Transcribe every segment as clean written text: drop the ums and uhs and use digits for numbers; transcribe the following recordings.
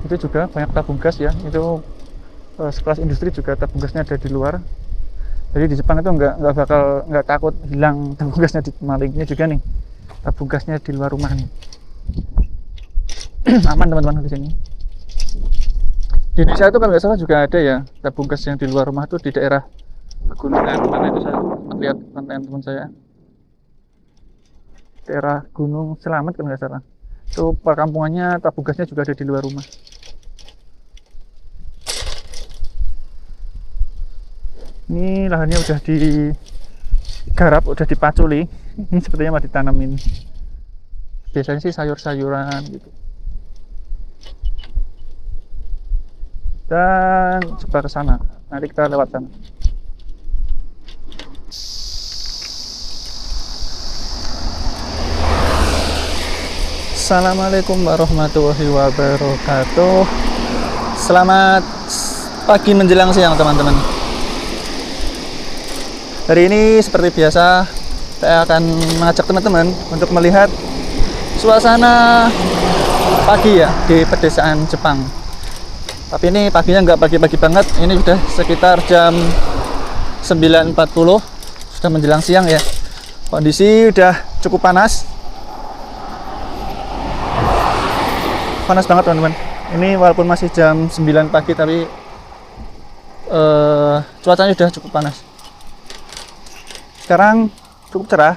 Itu juga banyak tabung gas ya, itu sekelas industri juga tabung gasnya ada di luar. Jadi di Jepang itu nggak takut hilang tabung gasnya di malingnya juga nih. Tabung gasnya di luar rumah nih. Aman teman-teman di sini. Di Indonesia itu kan nggak salah juga ada ya tabung gas yang di luar rumah tuh di daerah pegunungan mana itu saya sempat lihat konten teman saya. Daerah Gunung Selamet kalau nggak salah. Itu perkampungannya tabung gasnya juga ada di luar rumah. Ini lahannya udah digarap, udah dipaculi. Ini sepertinya mau ditanamin. Biasanya sih sayur-sayuran gitu. Dan coba ke sana. Nanti kita lewat sana. Assalamualaikum warahmatullahi wabarakatuh. Selamat pagi menjelang siang teman-teman. Hari ini seperti biasa saya akan mengajak teman-teman untuk melihat suasana pagi ya di pedesaan Jepang. Tapi ini paginya nggak pagi-pagi banget, ini sudah sekitar jam 9.40, sudah menjelang siang ya. Kondisi udah cukup panas. Panas banget teman-teman. Ini walaupun masih jam 9 pagi tapi cuacanya sudah cukup panas. Sekarang cukup cerah.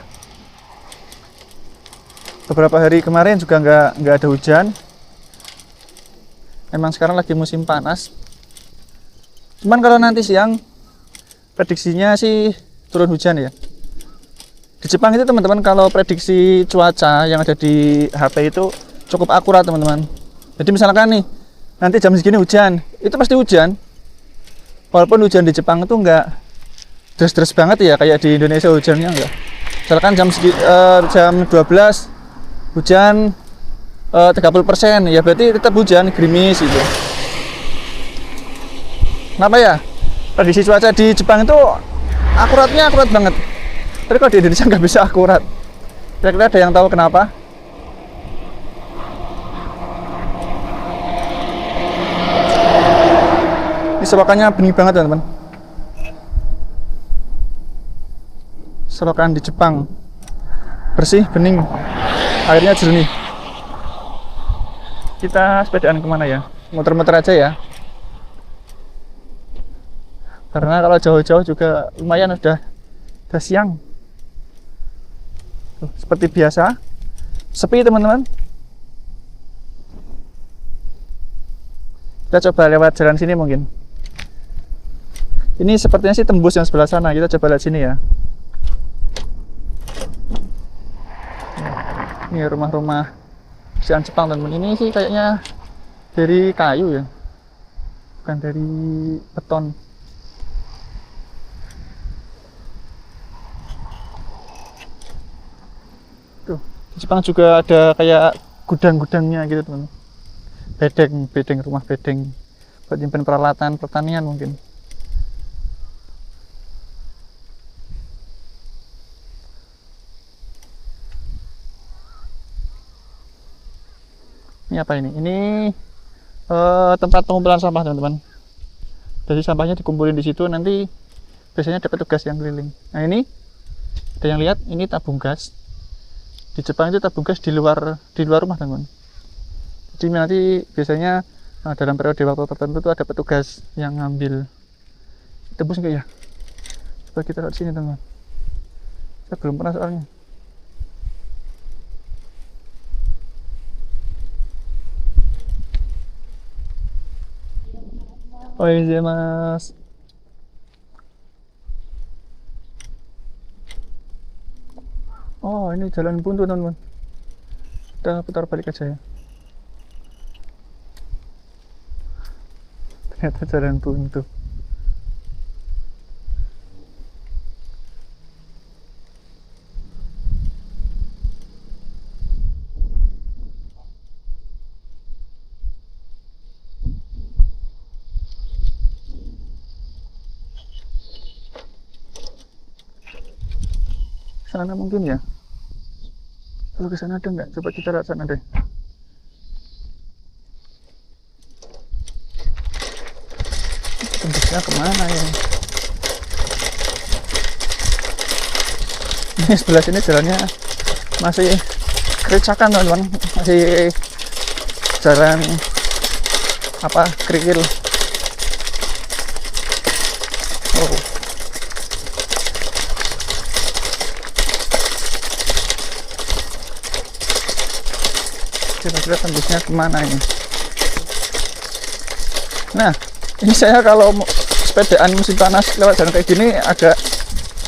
Beberapa hari kemarin juga nggak ada hujan. Memang sekarang lagi musim panas. Cuman kalau nanti siang prediksinya sih turun hujan ya. Di Jepang itu teman-teman kalau prediksi cuaca yang ada di HP itu cukup akurat teman-teman. Jadi misalkan nih nanti jam segini hujan, itu pasti hujan. Walaupun hujan di Jepang itu nggak deres-deres banget ya kayak di Indonesia hujannya enggak. Misalkan jam 12 hujan 30% ya berarti tetap hujan, gerimis gitu. Kenapa ya? Prediksi cuaca di Jepang itu akurat banget. Tapi kalau di Indonesia nggak bisa akurat. Kira-kira ada yang tahu kenapa? Ini selokannya bening banget teman-teman. Selokan di Jepang bersih, bening, airnya jernih. Kita sepedaan kemana ya? Muter-muter aja ya, karena kalau jauh-jauh juga lumayan udah siang. Tuh, seperti biasa sepi teman-teman. Kita coba lewat jalan sini mungkin. Ini sepertinya sih tembus yang sebelah sana. Kita coba lihat sini ya. Ini rumah-rumah perusahaan Jepang teman-teman. Ini sih kayaknya dari kayu ya, bukan dari beton. Tuh, di Jepang juga ada kayak gudang-gudangnya gitu teman. Bedeng, rumah bedeng buat nyimpen peralatan pertanian mungkin. Ini apa ini? Ini tempat pengumpulan sampah teman-teman. Jadi sampahnya dikumpulin di situ, nanti biasanya ada petugas yang keliling. Nah ini ada yang lihat, ini tabung gas. Di Jepang itu tabung gas di luar rumah teman-teman. Jadi nanti biasanya dalam periode waktu tertentu itu ada petugas yang ngambil. Tembus enggak ya? Coba kita lihat sini teman-teman. Saya belum pernah soalnya. Mas. Oh, ini jalan buntu teman-teman. Kita putar balik aja ya. Ternyata jalan buntu. Sana mungkin ya. Kalau ke sana ada nggak? Coba kita lihat sana deh. tembusnya kemana ya? Ini sebelah sini jalannya masih kericakan teman-teman, masih jalan apa kerikil. Oh. Kira-kira tembusnya kemana ini? Nah, ini saya kalau sepedaan musim panas lewat jalan kayak gini agak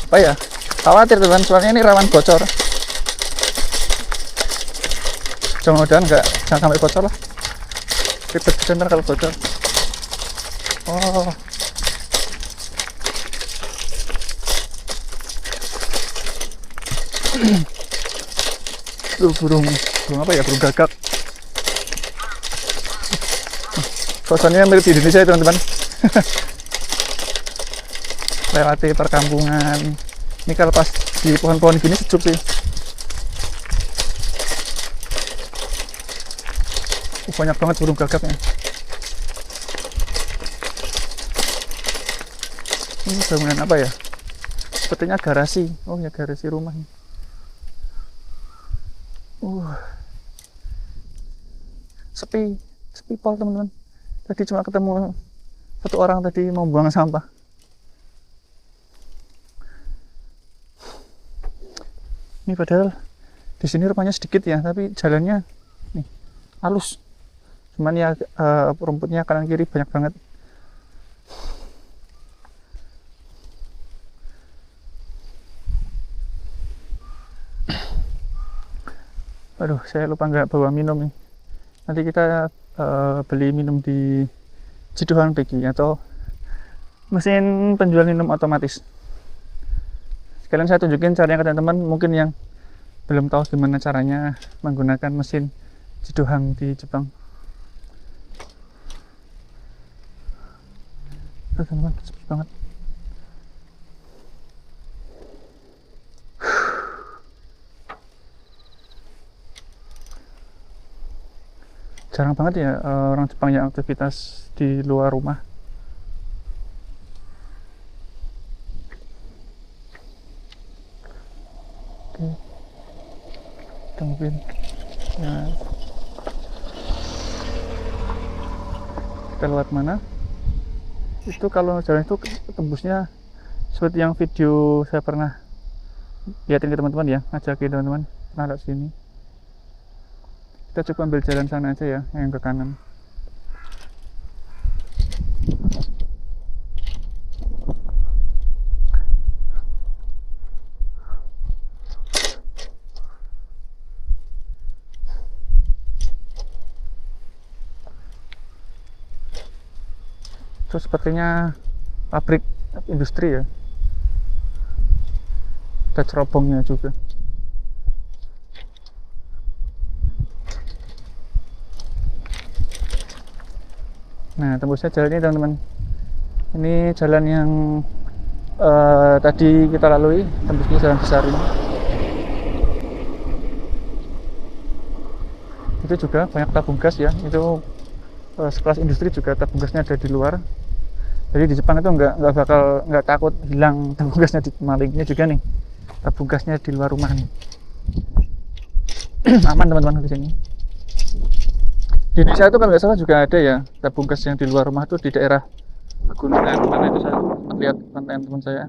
apa ya, khawatir teman, soalnya ini rawan bocor. Mudah-mudahan jangan sampai bocor lah. Ribet bener kalau bocor. Oh. Burung apa ya, burung gagak. Suasananya mirip di Indonesia ya teman-teman. Lewati perkampungan. Ini kalau pas di pohon-pohon gini sejuk sih. Banyak banget burung gagaknya. Ini bangunan apa ya? Sepertinya garasi. Oh ya, garasi rumah. Sepi pol teman-teman. Tadi cuma ketemu satu orang tadi mau buang sampah. Ini padahal di sini rumahnya sedikit ya, tapi jalannya nih halus. Cuman ya rumputnya kanan kiri banyak banget. Aduh, saya lupa nggak bawa minum nih. Nanti kita beli minum di Ciduhan Pegi atau mesin penjual minum otomatis. Sekalian saya tunjukin caranya ke teman-teman mungkin yang belum tahu gimana caranya menggunakan mesin Ciduhan di Jepang. Teman-teman, sepi banget. Jarang banget ya orang Jepang yang aktivitas di luar rumah. Oke, kita mungkin ya, kita lewat mana? Itu kalau jalan itu tembusnya seperti yang video saya pernah lihatin ke teman-teman ya, ngajakin teman-teman pernah lewat sini. Kita coba ambil jalan sana aja ya, yang ke kanan. Itu sepertinya pabrik industri ya. Ada cerobongnya juga. Nah, tembusnya jalan ini teman-teman. Ini jalan yang tadi kita lalui, tembusnya jalan besar ini. Itu juga banyak tabung gas ya. Itu sekelas industri juga tabung gasnya ada di luar. Jadi di Jepang itu nggak takut hilang tabung gasnya di malingnya juga nih. Tabung gasnya di luar rumah nih. Aman teman-teman di sini. Di Indonesia itu kalau nggak salah juga ada ya tabung gas yang di luar rumah itu di daerah pegunungan. Mana itu saya lihat konten teman saya,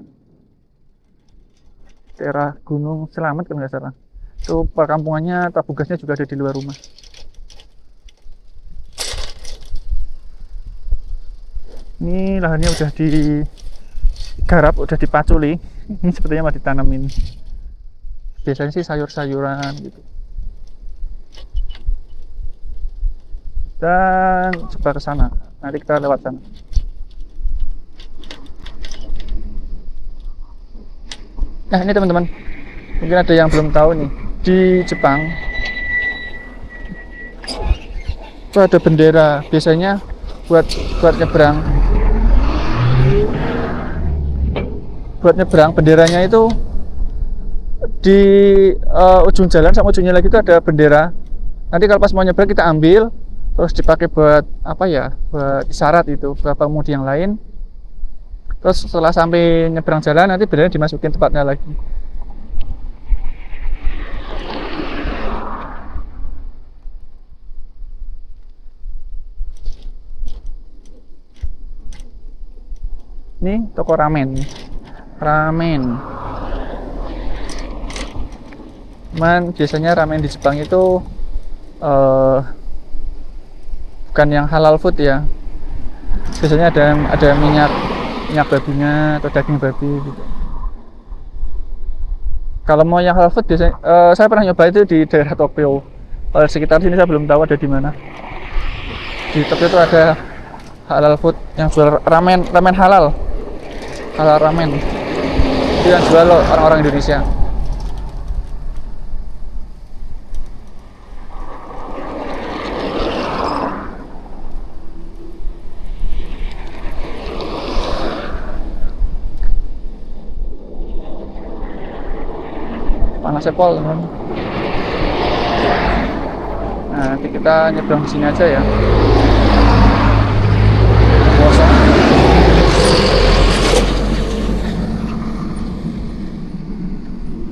daerah Gunung Selamet kalau nggak salah. Itu perkampungannya tabung gasnya juga ada di luar rumah. Ini lahannya udah digarap, udah dipaculi. Ini sepertinya mau ditanamin. Biasanya sih sayur-sayuran gitu. Dan coba ke sana. Nanti kita lewat sana. Nah, ini teman-teman. Mungkin ada yang belum tahu nih. Di Jepang itu ada bendera. Biasanya buat nyebrang. Buat nyebrang benderanya itu di ujung jalan sama ujungnya lagi itu ada bendera. Nanti kalau pas mau nyebrang kita ambil, terus dipakai buat apa ya, buat isyarat itu buat pengemudi yang lain Terus setelah sampai nyebrang jalan nanti benernya dimasukin tempatnya lagi. Ini toko ramen. Ramen. Cuman biasanya ramen di Jepang itu eh, bukan yang halal food ya. Biasanya ada minyak babinya atau daging babi gitu. Kalau mau yang halal food biasanya saya pernah nyoba itu di daerah Tokyo. Kalau sekitar sini saya belum tahu ada di mana. Di Tokyo itu ada halal food yang jual ramen halal ramen itu yang jual orang-orang Indonesia. Panas pol teman. Nah, nanti kita nyebrang di sini aja ya. Kosong.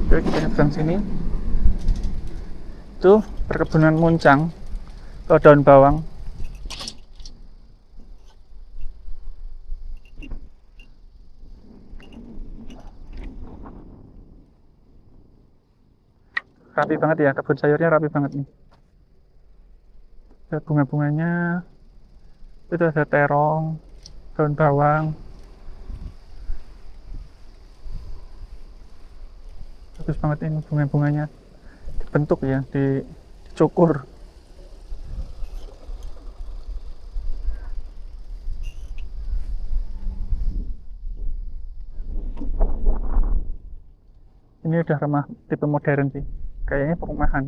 Oke, kita nyebrang sini. Itu perkebunan muncang atau daun bawang. Rapi banget ya, kebun sayurnya rapi banget nih. Ada bunga-bunganya. Itu ada terong, daun bawang. Bagus banget ini bunga-bunganya. Dibentuk ya, dicukur. Ini udah rumah tipe modern sih. Kayaknya perumahan.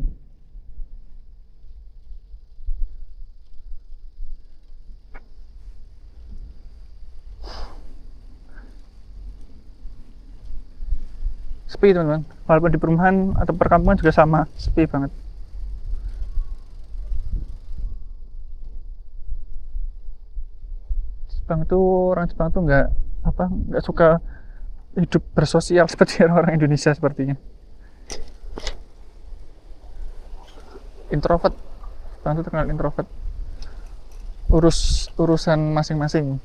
Sepi teman-teman. Walaupun di perumahan atau perkampungan juga sama, sepi banget. Orang Jepang tuh nggak suka hidup bersosial seperti orang Indonesia sepertinya. Introvert, Jepang tuh terkenal introvert. Urusan masing-masing.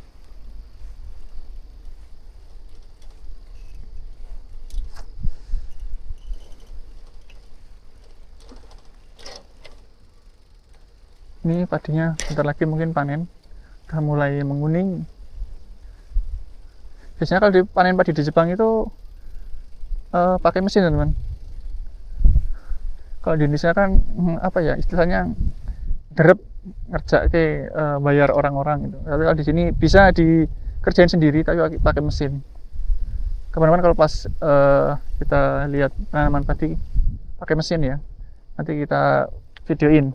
Ini padinya bentar lagi mungkin panen, udah mulai menguning. Biasanya kalau dipanen padi di Jepang itu pakai mesin teman-teman. Kalau di Indonesia kan apa ya istilahnya derep ngerja ke bayar orang-orang gitu. Tapi kalau di sini bisa dikerjain sendiri tapi pakai mesin. Kemarin kalau pas kita lihat tanaman padi pakai mesin ya, nanti kita videoin.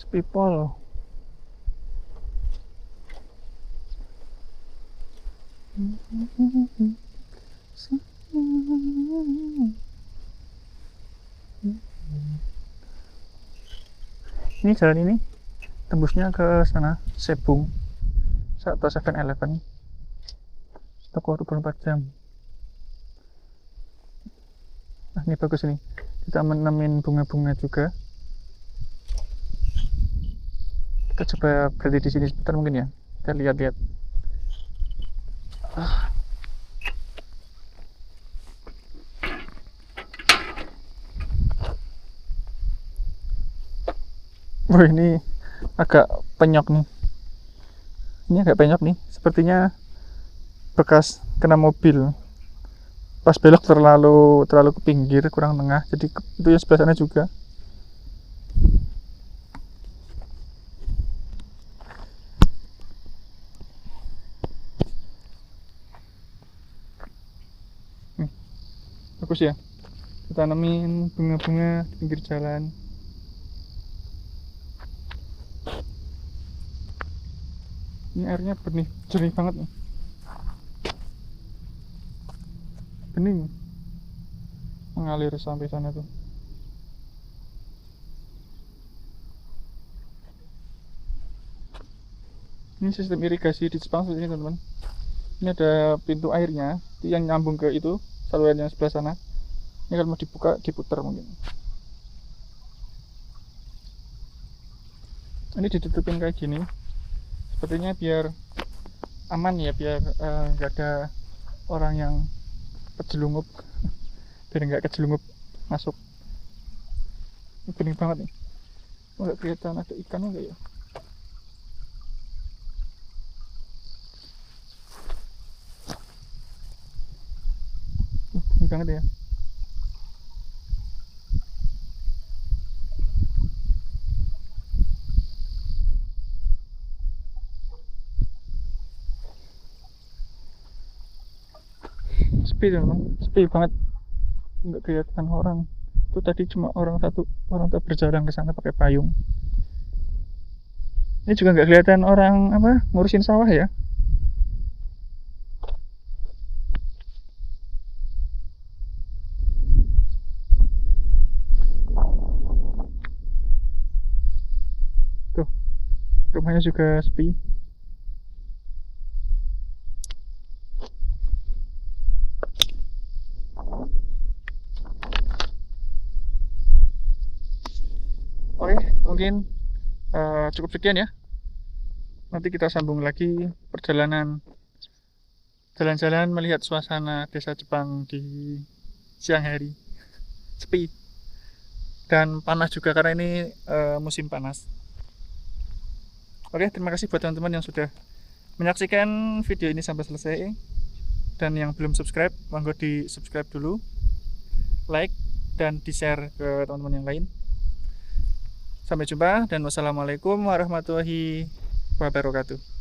People. Ini jalan ini tembusnya ke sana Sebung atau 7-Eleven, toko 24 jam. Nah, ini bagus nih, kita menemin bunga-bunga juga. Kita coba berhenti di sini sebentar mungkin ya, kita lihat-lihat. Wah, ini agak penyok nih. Ini agak penyok nih, sepertinya bekas kena mobil. Pas belok terlalu ke pinggir, kurang tengah. Jadi itu ya sebelah sana juga. Bagus ya. Kita tanemin bunga-bunga di pinggir jalan. Ini airnya jernih banget nih. bening mengalir sampai sana tuh. Ini sistem irigasi di Jepang seperti ini teman-teman. Ini ada pintu airnya itu yang nyambung ke itu saluran yang sebelah sana. Ini kalau mau dibuka diputar mungkin. Ini ditutupin kayak gini. Sepertinya biar aman ya, biar nggak ada orang yang kejelungup, biar nggak kejelungup masuk. Ini bening banget nih. Nggak kelihatan ada ikannya nggak ya? Bening banget ya. Sepi teman, sepi banget, nggak kelihatan orang. Itu tadi cuma orang tuh berjalan ke sana pakai payung. Ini juga nggak kelihatan orang apa ngurusin sawah ya. Tuh, rumahnya juga sepi. Oke, mungkin cukup sekian ya. Nanti kita sambung lagi perjalanan jalan-jalan melihat suasana desa Jepang di siang hari. Sepi dan panas juga karena ini musim panas. Oke, terima kasih buat teman-teman yang sudah menyaksikan video ini sampai selesai. Dan yang belum subscribe, monggo di subscribe dulu, like, dan di share ke teman-teman yang lain. Sampai jumpa dan wassalamualaikum warahmatullahi wabarakatuh.